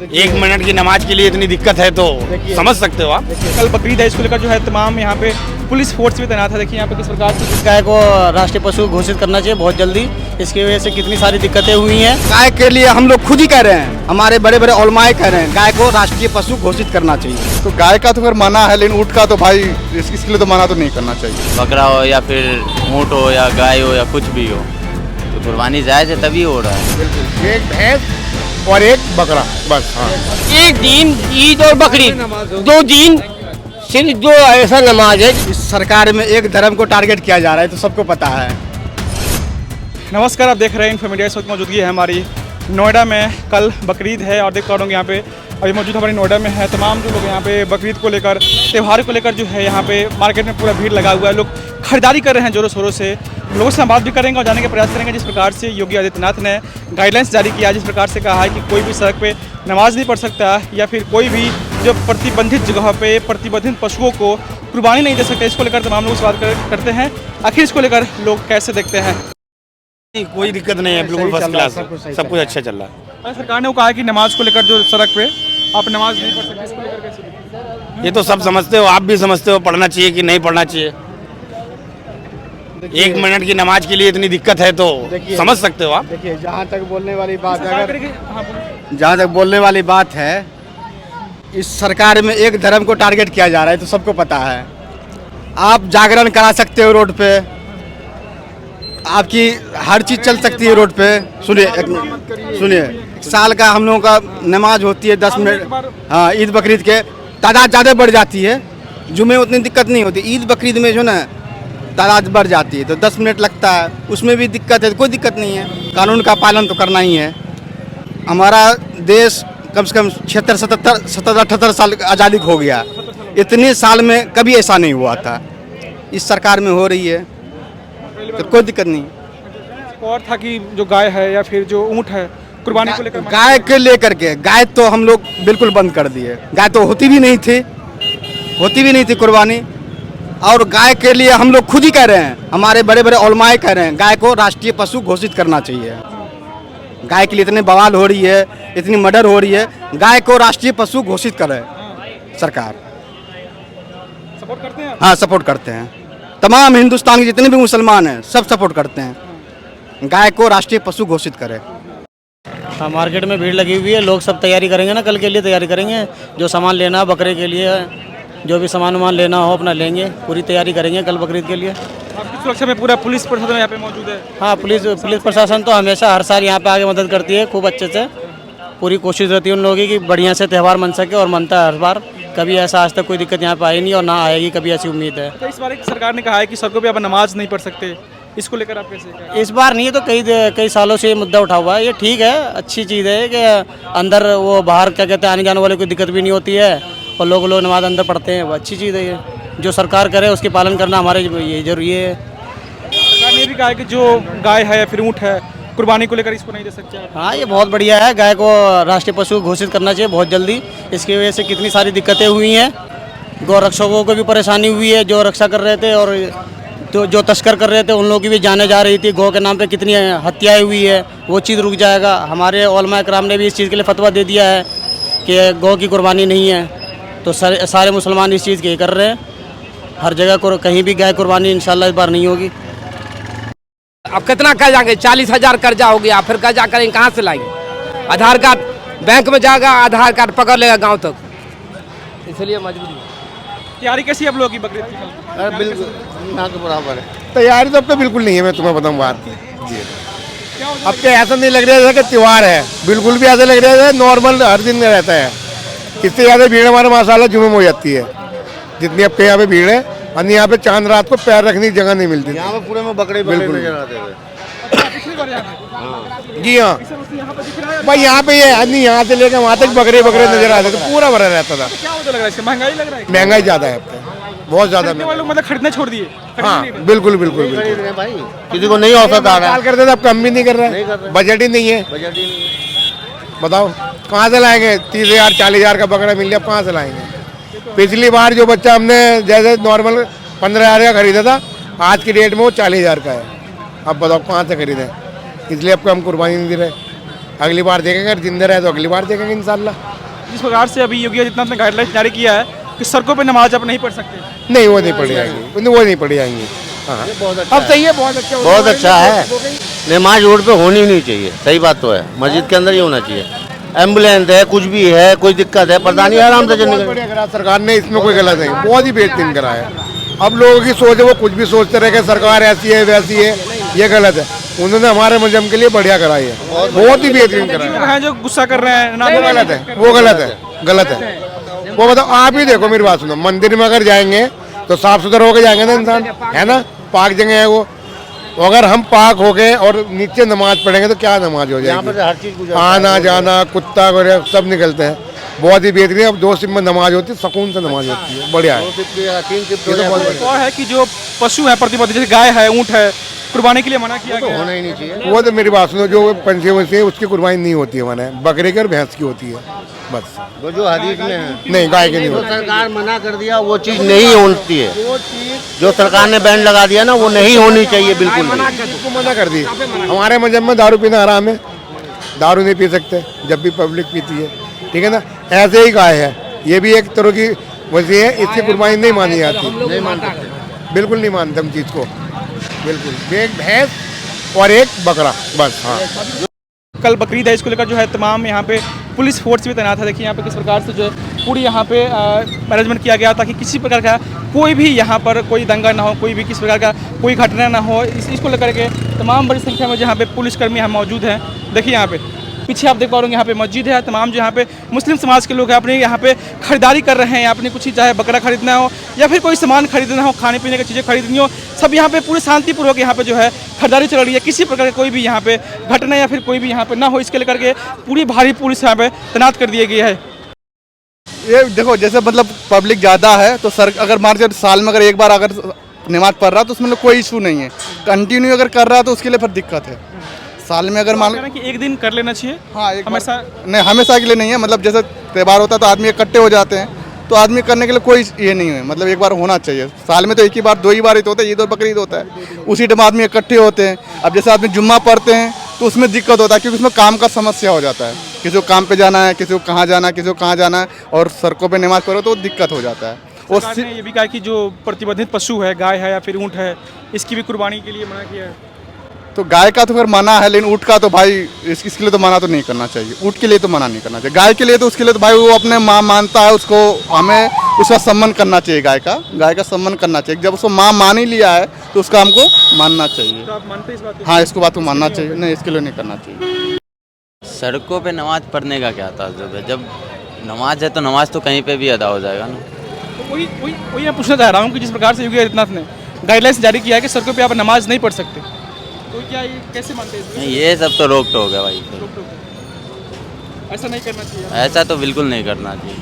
एक मिनट की नमाज के लिए इतनी दिक्कत है तो समझ सकते हो आप। कल बकरीद है, इसको लेकर जो है तमाम यहाँ पे पुलिस फोर्स भी तैनात है। देखिए यहाँ पे किस प्रकार से गाय को राष्ट्रीय पशु घोषित करना चाहिए बहुत जल्दी। इसकी वजह से कितनी सारी दिक्कतें हुई हैं। गाय के लिए हम लोग खुद ही कह रहे हैं, हमारे बड़े बड़े उलमाए कह रहे हैं गाय को राष्ट्रीय पशु घोषित करना चाहिए। तो गाय का तो अगर माना है, लेकिन ऊँट का तो भाई इसके लिए तो माना तो नहीं करना चाहिए। बकरा हो या फिर ऊँट हो या गाय हो या कुछ भी हो, तो कुर्बानी जायज़ है तभी हो रहा है। एक भैंस और एक बकरा बस। हाँ, एक दिन ईद और बकरीद, 2 दिन सिर्फ 2 ऐसा नमाज है। इस सरकार में एक धर्म को टारगेट किया जा रहा है तो सबको पता है। नमस्कार, आप देख रहे हैं इन्फो मीडिया। इस वक्त मौजूदगी है हमारी नोएडा में। कल बकरीद है और देख पा रहा हूँ यहाँ पे अभी मौजूद हमारी नोएडा में है। तमाम जो लोग यहाँ पे बकरीद को लेकर, त्यौहार को लेकर जो है यहाँ पे मार्केट में पूरा भीड़ लगा हुआ है। लोग खरीदारी कर रहे हैं जोरों शोरों से। लोगों से हम बात भी करेंगे और जानने का प्रयास करेंगे जिस प्रकार से योगी आदित्यनाथ ने गाइडलाइंस जारी किया, जिस प्रकार से कहा है कि कोई भी सड़क पे नमाज नहीं पढ़ सकता या फिर कोई भी जो प्रतिबंधित जगह पे प्रतिबंधित पशुओं को कुर्बानी नहीं दे सकते। इसको लेकर तमाम लोग से बात करते हैं। आखिर इसको लेकर लोग कैसे देखते हैं। कोई दिक्कत नहीं है, बिल्कुल फर्स्ट क्लास, सब कुछ अच्छा चल रहा है। सरकार ने वो कहा है कि नमाज को लेकर जो सड़क पे आप नमाज नहीं पढ़ सकते, इसको लेकर कैसे देखते हैं? ये तो सब समझते हो, आप भी समझते हो पढ़ना चाहिए कि नहीं पढ़ना चाहिए। एक मिनट की नमाज के लिए इतनी दिक्कत है तो समझ सकते हो आप। देखिए जहाँ तक बोलने वाली बात सरकार अगर करेगी- हाँ, बोलिए। जहाँ तक बोलने वाली बात है, इस सरकार में एक धर्म को टारगेट किया जा रहा है तो सबको पता है। आप जागरण करा सकते हो रोड पे, आपकी हर चीज़ चल सकती है रोड पे। सुनिए साल का हम लोगों का नमाज होती है 10 मिनट। हाँ, ईद बकरीद के तादाद ज़्यादा बढ़ जाती है, जुमे उतनी दिक्कत नहीं होती। ईद बकरीद में जो ना तादाद बढ़ जाती है तो 10 मिनट लगता है, उसमें भी दिक्कत है। कोई दिक्कत नहीं है, कानून का पालन तो करना ही है। हमारा देश कम से कम 76-77-78 साल आज़ादी हो गया। इतने साल में कभी ऐसा नहीं हुआ था, इस सरकार में हो रही है तो कोई दिक्कत नहीं। और था कि जो गाय है या फिर जो ऊँट है कुर्बानी को लेकर, गाय के लेकर के, गाय तो हम लोग बिल्कुल बंद कर दिए। गाय तो होती भी नहीं थी कुर्बानी। और गाय के लिए हम लोग खुद ही कह रहे हैं, हमारे बड़े बड़े उलमाए कह रहे हैं गाय को राष्ट्रीय पशु घोषित करना चाहिए। गाय के लिए इतने बवाल हो रही है, इतनी मर्डर हो रही है, गाय को राष्ट्रीय पशु घोषित करे सरकार। सपोर्ट करते हैं। हाँ, सपोर्ट करते हैं। तमाम हिंदुस्तान के जितने भी मुसलमान हैं सब सपोर्ट करते हैं, गाय को राष्ट्रीय पशु घोषित करें। हाँ, मार्केट में भीड़ लगी हुई है। लोग सब तैयारी करेंगे ना, कल के लिए तैयारी करेंगे। जो सामान लेना बकरे के लिए, जो भी सामान लेना हो अपना लेंगे। पूरी तैयारी करेंगे कल बकरीद के लिए। आपकी सुरक्षा में पूरा पुलिस प्रशासन यहाँ पे मौजूद है। हाँ, पुलिस प्रशासन तो हमेशा हर साल यहाँ पे आगे मदद करती है खूब अच्छे से। पूरी कोशिश रहती है उन लोगों की कि बढ़िया से त्यौहार मन सके और मनता है हर बार। कभी ऐसा आज तक कोई दिक्कत यहाँ पे आई नहीं और ना आएगी कभी, ऐसी उम्मीद है। तो इस बार सरकार ने कहा है कि सड़कों पे आप नमाज नहीं पढ़ सकते, इसको लेकर आप कैसे? इस बार नहीं है तो कई सालों से ये मुद्दा उठा हुआ है। ये ठीक है, अच्छी चीज़ है कि अंदर वो बाहर क्या कहते हैं आने जाने वाले कोई दिक्कत भी नहीं होती है और लोग नमाज अंदर पढ़ते हैं। वो अच्छी चीज़ है। ये जो सरकार करे उसके पालन करना हमारे ये जरूरी है। सरकार ने भी कहा है कि जो गाय है या फिर ऊँट है कुर्बानी को लेकर इसको नहीं दे सकते आप। हाँ, ये बहुत बढ़िया है। गाय को राष्ट्रीय पशु घोषित करना चाहिए बहुत जल्दी। इसकी वजह से कितनी सारी दिक्कतें हुई हैं। गौ रक्षकों को भी परेशानी हुई है, जो रक्षा कर रहे थे, और जो तस्कर कर रहे थे उन लोगों की भी जाने जा रही थी। गौ के नाम पे कितनी हत्याएं हुई है, वो चीज़ रुक जाएगा। हमारे उलमा कराम ने भी इस चीज़ के लिए फतवा दे दिया है कि गौ की कुर्बानी नहीं है। तो सारे मुसलमान इस चीज़ के कर रहे हैं। हर जगह को कहीं भी गाय कुर्बानी इंशाल्लाह इस बार नहीं होगी। अब कितना कर्जा, 40,000 कर्जा हो गया, फिर कर्जा करेंगे कहाँ से लाएंगे? आधार कार्ड बैंक में जाएगा, आधार कार्ड पकड़ लेगा गांव तक, इसलिए मजबूरी है। तैयारी कैसी है आप लोगों की बकरीद की? बिल्कुल ना के बराबर है। तैयारी तो अब तो बिल्कुल नहीं है, मैं तुम्हें बताऊँ बात जी। अब तो ऐसा नहीं लग रहा है कि त्यौहार है, बिल्कुल भी ऐसा लग रहा है नॉर्मल हर दिन रहता है। इससे ज़्यादा भीड़ हमारे माशाल्लाह जुमे में हो जाती है, जितनी आपके यहाँ पे भीड़ है। और यहाँ पे चांद रात को पैर रखने की जगह नहीं मिलती। यहाँ पे पूरे में बकरे बिल्कुल नजर आते हुए। जी हाँ भाई, यहाँ पे ये नहीं, यहाँ से लेकर वहाँ तक बकरे नजर आते थे, पूरा भरा रहता था। क्या होता लग रहा है इससे? महंगाई लग रहा है? महंगाई ज़्यादा है अब तो, बहुत ज़्यादा। खरीदने वाले लोग मतलब खरीदना छोड़ दिए। हाँ, बिल्कुल भाई किसी को नहीं होता करते थे, अब कम भी नहीं कर रहे, बजट ही नहीं है। बताओ कहाँ से लाएंगे? 30,000 40,000 का बकरा मिल गया, कहाँ से लाएंगे? पिछली बार जो बच्चा हमने जैसे नॉर्मल 15,000 का खरीदा था, आज की डेट में वो 40,000 का है। अब बताओ कहाँ से खरीदें? इसलिए अब हम कुर्बानी नहीं दे रहे। अगली बार देखेंगे, अगर जिंदा रहे तो अगली बार देखेंगे इंशाल्लाह। जिस प्रकार से अभी योगी आदित्यनाथ ने गाइडलाइंस जारी किया है कि सड़कों पर नमाज आप नहीं पढ़ सकते। नहीं, वो नहीं पढ़ी जाएंगी, वो नहीं पढ़ी जाएंगी। हाँ, अब सही है, बहुत अच्छा है। नमाज रोड पे होनी नहीं चाहिए, सही बात तो है, मस्जिद के अंदर ही होना चाहिए। एम्बुलेंस है, कुछ भी है, कोई दिक्कत है, प्रधानी आराम से चलने बढ़िया करा सरकार ने, इसमें कोई गलत नहीं, बहुत ही बेहतरीन करा है। अब लोगों की सोच है वो कुछ भी सोचते रहे कि सरकार ऐसी है वैसी है, ये गलत है। उन्होंने हमारे मजहब के लिए बढ़िया कराई है, बहुत ही बेहतरीन कराया है। जो गुस्सा कर रहे हैं वो गलत है, वो गलत है, गलत है। वो बताओ, आप ही देखो, मेरी बात सुनो, मंदिर में अगर जाएंगे तो साफ सुथरा होकर जाएंगे ना इंसान, है ना, पाक जगह है वो। अगर हम पाक हो गए और नीचे नमाज पढ़ेंगे तो क्या नमाज हो जाएगी। हर चीज आना जाना, कुत्ता वगैरह सब निकलते हैं, बहुत ही बेहतरीन। अब 2 शिफ्ट में नमाज होती है, सुकून से नमाज होती है, बढ़िया है। एक और है कि जो पशु है प्रतिबद्ध, जैसे गाय है, ऊँट है, कुर्बानी के लिए मना किया गया होना ही नहीं चाहिए। वो तो मेरी बात सुनो, जो पंछी वंछी है उसकी कुर्बानी नहीं होती है, मैंने बकरे की और भैंस की होती है बस। वो जो हदीस में है, नहीं, गाय की नहीं जो होती। सरकार मना कर दिया वो चीज नहीं होती है, जो सरकार ने बैन लगा दिया ना वो नहीं होनी चाहिए, बिल्कुल उसको मना कर दी। हमारे मजहब में दारू पीना हराम है, दारू नहीं पी सकते जब भी पब्लिक पीती है, ठीक है ना। ऐसे ही गाय है, ये भी एक तरह की वजह है, इसकी कुर्बानी नहीं मानी जाती, बिल्कुल नहीं मानते हम चीज़ को, बिल्कुल। एक भैंस और एक बकरा बस। हाँ, कल बकरीद है, इसको लेकर जो है तमाम यहाँ पे पुलिस फोर्स भी तैनात है। देखिए यहाँ पे किस प्रकार से जो है पूरी यहाँ पे मैनेजमेंट किया गया ताकि किसी प्रकार का कोई भी यहाँ पर कोई दंगा ना हो, कोई भी किसी प्रकार का कोई घटना ना हो। इसको लेकर के तमाम बड़ी संख्या में जहाँ पे पुलिसकर्मी यहाँ मौजूद हैं। देखिए यहाँ पे पीछे आप देख पा रहे होंगे, यहाँ पे मस्जिद है, तमाम जो यहाँ पे मुस्लिम समाज के लोग हैं अपने यहाँ पे खरीदारी कर रहे हैं, अपनी कुछ चाहे बकरा खरीदना हो या फिर कोई सामान खरीदना हो, खाने पीने की चीज़ें खरीदनी हो, सब यहाँ पे पूरे शांतिपूर्वक यहाँ पे जो है खरीदारी चल रही है। किसी प्रकार का कोई भी यहाँ पे घटना या फिर कोई भी यहाँ पे ना हो, इसके लेकर के पूरी भारी पुलिस यहाँ पे तैनात कर दी गई है। ये देखो, जैसे मतलब पब्लिक ज़्यादा है तो सर अगर मान लीजिए साल में अगर एक बार अगर नमाज पढ़ रहा है तो उसमें कोई इशू नहीं है। कंटिन्यू अगर कर रहा है तो उसके लिए फिर दिक्कत है। साल में अगर मान कि एक दिन कर लेना चाहिए। हाँ, एक हमेशा नहीं, हमेशा के लिए नहीं है। मतलब जैसे त्यौहार होता है तो आदमी इकट्ठे हो जाते हैं, तो आदमी करने के लिए कोई ये नहीं है। मतलब एक बार होना चाहिए साल में, तो एक ही बार 2 ही बार ही तो होता है, ईद और बकरीद होता है, उसी टाइम आदमी इकट्ठे होते हैं। अब जैसे आदमी जुम्मा पढ़ते हैं तो उसमें दिक्कत होता है क्योंकि उसमें काम का समस्या हो जाता है, किसी को काम पे जाना है, किसी को कहाँ जाना है, किसी को कहाँ जाना है, और सड़कों पे नमाज पढ़ो तो दिक्कत हो जाता है। सरकार ने ये भी कहा कि जो प्रतिबंधित पशु है, गाय है या फिर ऊँट है, इसकी भी कुर्बानी के लिए मना किया है। तो गाय का तो फिर मना है, लेकिन ऊँट का तो भाई इसके लिए तो मना तो नहीं करना चाहिए। ऊँट के लिए तो मना नहीं करना चाहिए, गाय के लिए तो उसके लिए तो भाई वो अपने माँ मानता है, उसको हमें उसका सम्मान करना चाहिए। गाय का सम्मान करना चाहिए। जब उसको माँ मान ही लिया है तो उसका हमको मानना चाहिए। तो आप मानते इस बात को? हाँ, इसको बात को मानना चाहिए, नहीं इसके लिए नहीं करना चाहिए। सड़कों पे नमाज पढ़ने का क्या ताज्जुब है? जब नमाज है तो नमाज तो कहीं पे भी अदा हो जाएगा ना। तो वही मैं पूछना चाह रहा हूँ कि जिस प्रकार से योगी आदित्यनाथ ने गाइडलाइंस जारी किया है कि सड़कों पे आप नमाज नहीं पढ़ सकते, तो क्या ये कैसे मानते हैं? नहीं, ये सब तो रोक टोक है भाई, ऐसा नहीं करना चाहिए। ऐसा तो बिल्कुल नहीं करना चाहिए।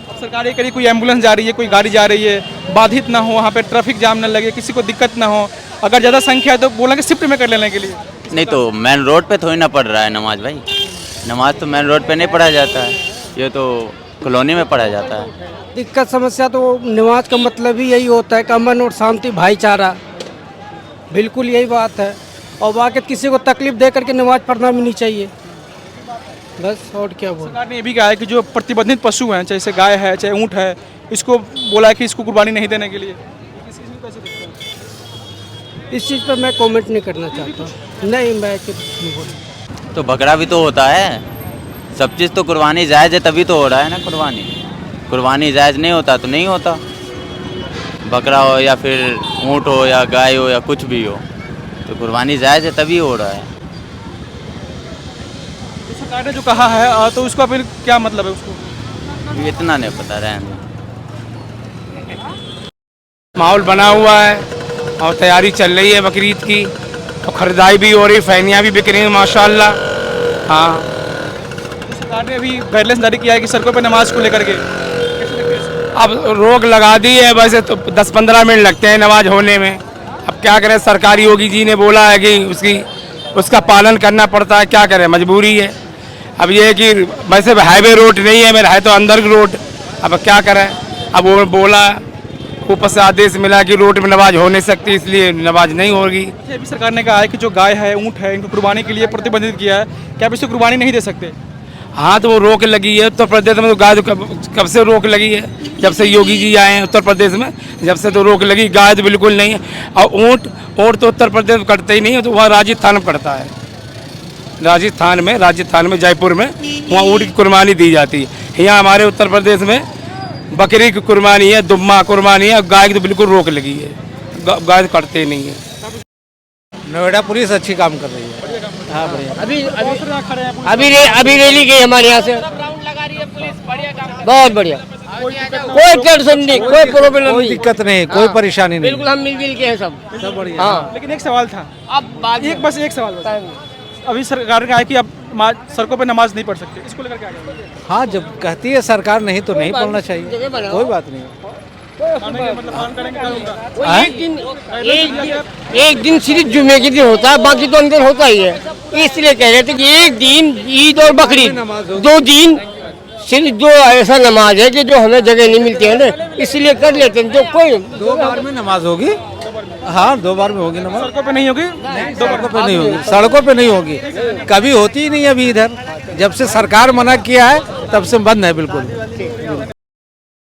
अब सरकार ये करी, कोई एम्बुलेंस जा रही है, कोई गाड़ी जा रही है, बाधित ना हो, वहाँ पे ट्रैफिक जाम ना लगे, किसी को दिक्कत ना हो। अगर ज़्यादा संख्या है तो बोला कि शिफ्ट में कर लेने के लिए। नहीं तो मेन रोड पे थोड़ी ना पढ़ रहा है नमाज भाई, नमाज तो मेन रोड पे नहीं पढ़ा जाता है, ये तो कॉलोनी में पढ़ा जाता है। दिक्कत समस्या तो नमाज का मतलब ही यही होता है कि अमन और शांति, भाईचारा, बिल्कुल यही बात है। और बाकी किसी को तकलीफ दे करके नमाज पढ़ना भी नहीं चाहिए, बस। और क्या बोल, सरकार ने ये भी कहा है कि जो प्रतिबंधित पशु हैं, चाहे गाय है चाहे ऊँट है, इसको बोला है कि इसको कुर्बानी नहीं देने के लिए। इस चीज़ पर मैं कमेंट नहीं करना चाहता। नहीं, मैं कुछ नहीं बोलूँ। तो बकरा भी तो होता है, सब चीज़ तो कुर्बानी जायज़ है तभी तो हो रहा है ना कुर्बानी। कुर्बानी जायज़ नहीं होता तो नहीं होता। बकरा हो या फिर ऊँट हो या गाय हो या कुछ भी हो, तो कुर्बानी जायज़ है तभी हो रहा है। तो सरकार ने जो कहा है तो उसका फिर क्या मतलब है उसको? इतना नहीं पता रहने। माहौल बना हुआ है और तैयारी चल रही है बकरीद की, और खरीदारी भी हो रही, फैनियाँ भी बिक रही हैं माशाल्लाह। हाँ, सरकार ने अभी गाइडलाइंस जारी किया है कि सड़कों पर नमाज को लेकर के अब रोक लगा दी है। वैसे तो 10-15 मिनट लगते हैं नमाज होने में। अब क्या करें, सरकारी योगी जी ने बोला है कि उसका पालन करना पड़ता है, क्या करें, मजबूरी है। अब ये है कि वैसे हाईवे रोड नहीं है मेरा, है तो अंदर रोड। अब क्या करें, अब वो बोला ऊपर से आदेश मिला कि रोड में नमाज हो नहीं सकती, इसलिए नमाज नहीं होगी। अभी सरकार ने कहा है कि जो गाय है, ऊँट है, इनको कुर्बानी के लिए प्रतिबंधित किया है, क्या आप इससे कुर्बानी नहीं दे सकते? हाँ, तो वो रोक लगी है उत्तर प्रदेश में, तो गाय तो कब से रोक लगी है, जब से योगी जी आए हैं उत्तर प्रदेश में, जब से तो रोक लगी। गाय तो बिल्कुल नहीं है। और ऊँट तो उत्तर प्रदेश में कटते ही नहीं है, तो वहाँ राजस्थान में पड़ता है। राजस्थान में जयपुर में वहाँ ऊँट की कुर्बानी दी जाती है। यहाँ हमारे उत्तर प्रदेश में बकरी की कुर्बानी है, दुम्मा कुर्बानी है, गाय की तो बिल्कुल रोक लगी है, गाय तो कटते ही नहीं है। नोएडा पुलिस अच्छी काम कर रही है। हाँ बढ़िया। अभी रैली गई हमारे यहाँ से, बहुत बढ़िया। कोई टेंशन नहीं, कोई प्रॉब्लम नहीं, कोई दिक्कत नहीं, कोई परेशानी नहीं, बिल्कुल हम मिलजुल के हैं सब बढ़िया। हाँ, लेकिन एक सवाल था, अब बस एक सवाल बता। अभी सरकार ने कहा है कि अब सड़कों पे नमाज नहीं पढ़ सकते, इसको लेकर क्या कहेंगे? हाँ, जब कहती है सरकार नहीं तो नहीं पढ़ना चाहिए, कोई बात नहीं। एक दिन सिर्फ जुमे के दिन होता है, बाकी तो अंदर होता ही है। इसलिए कह रहे थे कि एक दिन ईद और बकरीद 2 दिन सिर्फ जो ऐसा नमाज है कि जो हमें जगह नहीं मिलती है ना, इसलिए कर लेते हैं। जो कोई 2 बार में नमाज होगी, हाँ 2 बार में होगी नमाज। सड़कों पे नहीं होगी, सड़कों पे नहीं होगी, सड़कों पे नहीं होगी, कभी होती ही नहीं है अभी इधर। जब से सरकार मना किया है तब से बंद है बिल्कुल।